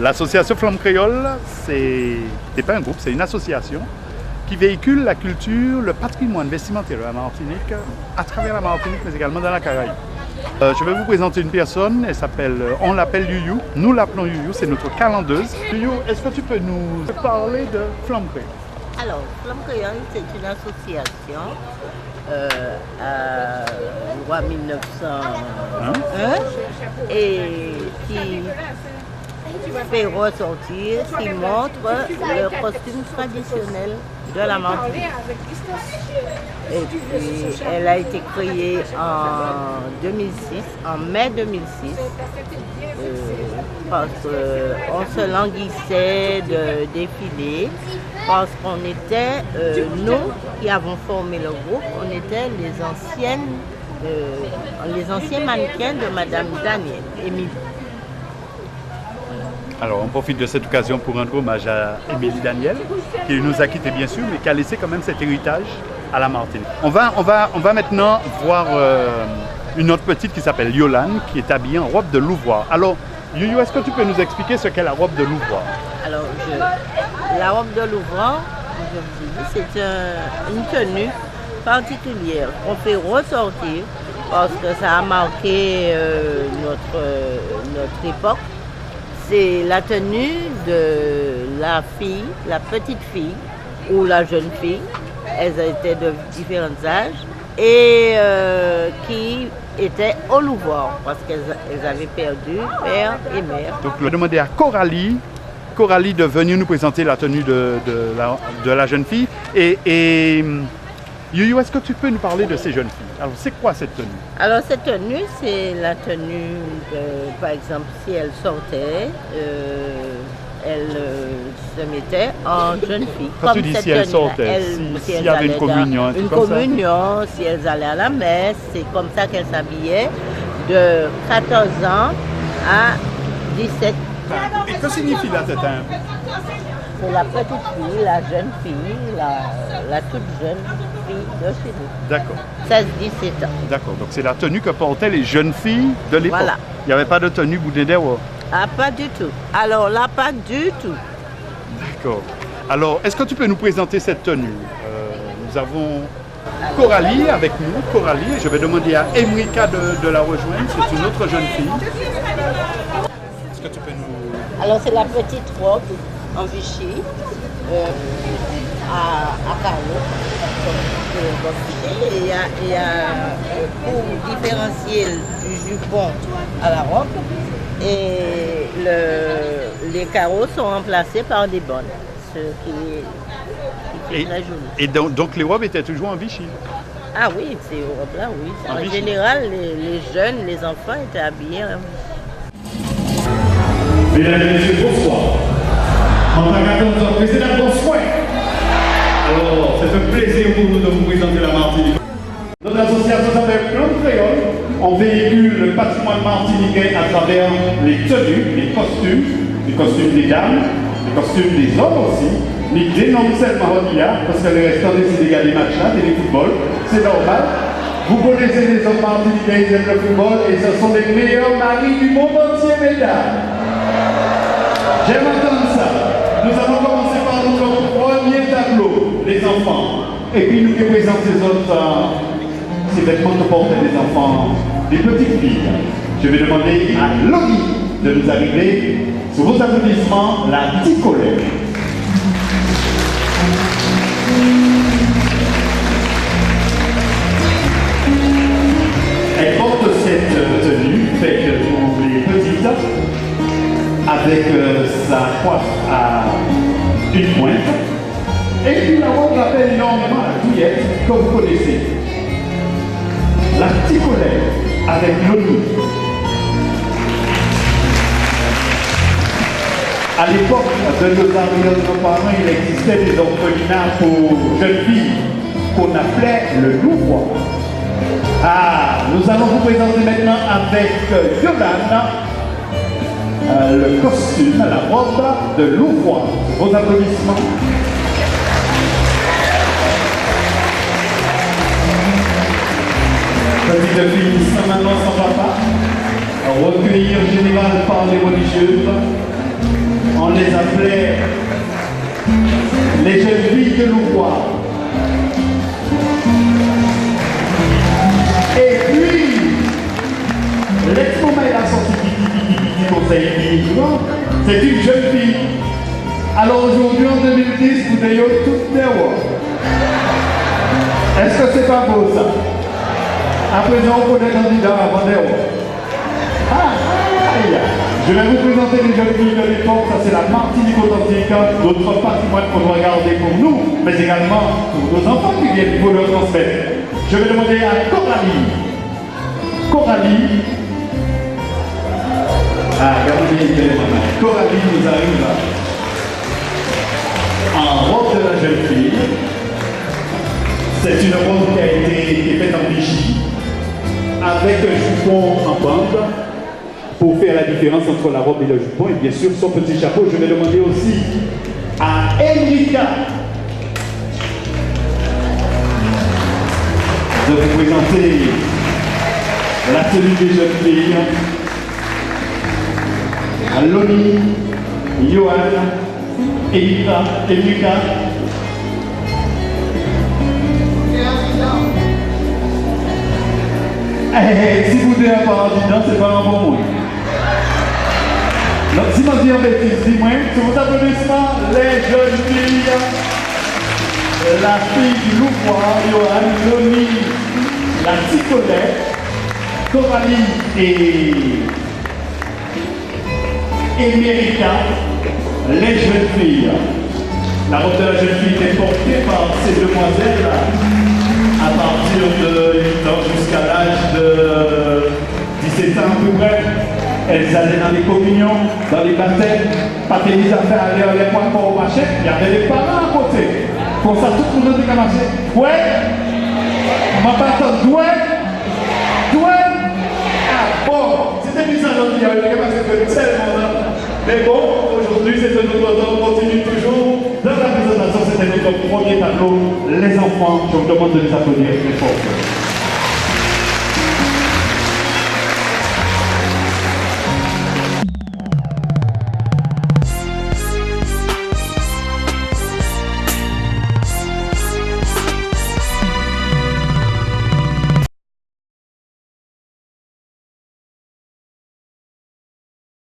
l'association Flamme Créole, c'est pas un groupe, c'est une association qui véhicule la culture, le patrimoine vestimentaire de la Martinique à travers la Martinique, mais également dans la Caraïbe. Je vais vous présenter une personne, on l'appelle Yuyu, nous l'appelons Yuyu, c'est notre calendeuse. Yuyu, est-ce que tu peux nous parler de Flamme Créole? Alors, Flamme Créole, c'est une association à loi 1901 et qui fait ressortir, qui montre le costume traditionnel de la Martinique. Et puis, elle a été créée en 2006, en mai 2006, parce qu'on se languissait de défiler, parce qu'on était, nous qui avons formé le groupe, on était les anciens mannequins de Madame Daniel, Émilie. Alors, on profite de cette occasion pour rendre hommage à Émilie Daniel, qui nous a quittés bien sûr, mais qui a laissé quand même cet héritage à la Martinique. On va maintenant voir une autre petite qui s'appelle Yolande, qui est habillée en robe de louvois. Alors, Yuyu, est-ce que tu peux nous expliquer ce qu'est la robe de louvois? Alors, la robe de louvois, c'est une tenue particulière qu'on fait ressortir parce que ça a marqué notre époque. C'est la tenue de la fille, la petite fille ou la jeune fille, elles étaient de différents âges, et qui étaient au louvoir parce qu'elles avaient perdu père et mère. Donc je vais demander à Coralie de venir nous présenter la tenue de la jeune fille. Et Yuyu, est-ce que tu peux nous parler de ces jeunes filles? Alors, c'est quoi cette tenue? Alors, cette tenue, c'est la tenue, par exemple, si elle sortait, elle se mettait en jeune fille. Quand tu dis si elle sortait, s'il y avait une communion, si elles allaient à la messe, c'est comme ça qu'elles s'habillaient de 14 ans à 17 ans. Et que signifie la tête? C'est la petite fille, la jeune fille, la toute jeune fille de chez nous. D'accord. 16-17 ans. D'accord, donc c'est la tenue que portaient les jeunes filles de l'époque. Voilà. Il n'y avait pas de tenue Boudédewa? Ah, pas du tout. Alors là, pas du tout. D'accord. Alors, est-ce que tu peux nous présenter cette tenue? Nous avons Coralie avec nous. Coralie, et je vais demander à Emrika de la rejoindre. C'est une autre jeune fille. Est-ce que tu peux nous... Alors, c'est la petite robe en Vichy, à carreaux, et il y a pour différencier du jupon à la robe, et les carreaux sont remplacés par des bonnes, ce qui est très joli. Et donc les robes étaient toujours en Vichy? Ah oui, ces robes-là, oui. En général, les jeunes, les enfants étaient habillés en Vichy. Mesdames et messieurs, bonsoir. En tant qu'attendant président, bonsoir. Alors, c'est un plaisir pour nous de vous présenter la Martinique. Notre association s'appelle Flamme Créole. On véhicule le patrimoine martiniquais à travers les tenues, les costumes des dames, les costumes des hommes aussi. Mais dénomme seulement parce que le restant décide de garder des matchs là, des football. C'est normal. Vous connaissez les hommes martiniquais, ils aiment le football et ce sont les meilleurs maris du monde entier, mesdames. J'aime entendre ça. Nous allons commencer par notre premier tableau, les enfants. Et puis nous présentons ces vêtements que portent les enfants, des petites filles. Je vais demander à Loni de nous arriver sous vos applaudissements, la Ticolette. Elle porte cette tenue faite pour les petites, avec sa coiffe à une pointe. Et puis la robe rappelle énormément la douillette que vous connaissez. La Ticolette avec l'ONU. À l'époque de nos parents, il existait des orphelinats pour jeunes filles qu'on appelait le louvois. Ah, nous allons vous présenter maintenant avec Yolande le costume, la robe de louvois. Vos applaudissements. Petite fille sans maman, sans papa, recueillir général par les religieuses. les appelait les jeunes filles de Louvois. Et puis, l'ex-maman est la sortie du conseil municipal, c'est une jeune fille. Alors aujourd'hui, en 2010, vous avez toutes des voix. Est-ce que c'est pas beau ça? À présent, on connaît candidat avant des voix. Je vais vous présenter les jeunes filles de l'époque, ça c'est la Martinique authentique, notre patrimoine qu'on doit garder pour nous, mais également pour nos enfants qui viennent pour leur transmettre. Je vais demander à Coralie. Coralie. Regardez bien, Coralie nous arrive là. En robe de la jeune fille. C'est une robe qui a été faite en vigie, avec un jupon en bande, pour faire la différence entre la robe et le jupon, et bien sûr son petit chapeau. Je vais demander aussi à Enrica de vous présenter la tenue des jeunes filles. À Loni, Johan, Enrica. Si vous n'avez pas en c'est pas un bon mot. Donc, si je dis en bêtise, dis-moi, sur vos applaudissements, les jeunes filles, la fille du Louvois, Johan, Loni, la Ticolette, Coralie et Mérita, les jeunes filles. La robe de la jeune fille est portée par ces demoiselles à partir de 8 ans jusqu'à l'âge de 17 ans à peu près. Elles allaient dans les communions, dans les baptêmes, pas que les affaires allaient les points au marché, il y avait les parents à côté. Pour ça, tout le monde était marché. Ouais, ma patente, ouais. Ah bon, c'était bizarre d'en dire, il y avait tellement. Mais bon, aujourd'hui, c'est notre temps, on continue toujours. Dans la présentation, c'était notre premier tableau. Les enfants, je vous demande de les applaudir très fort.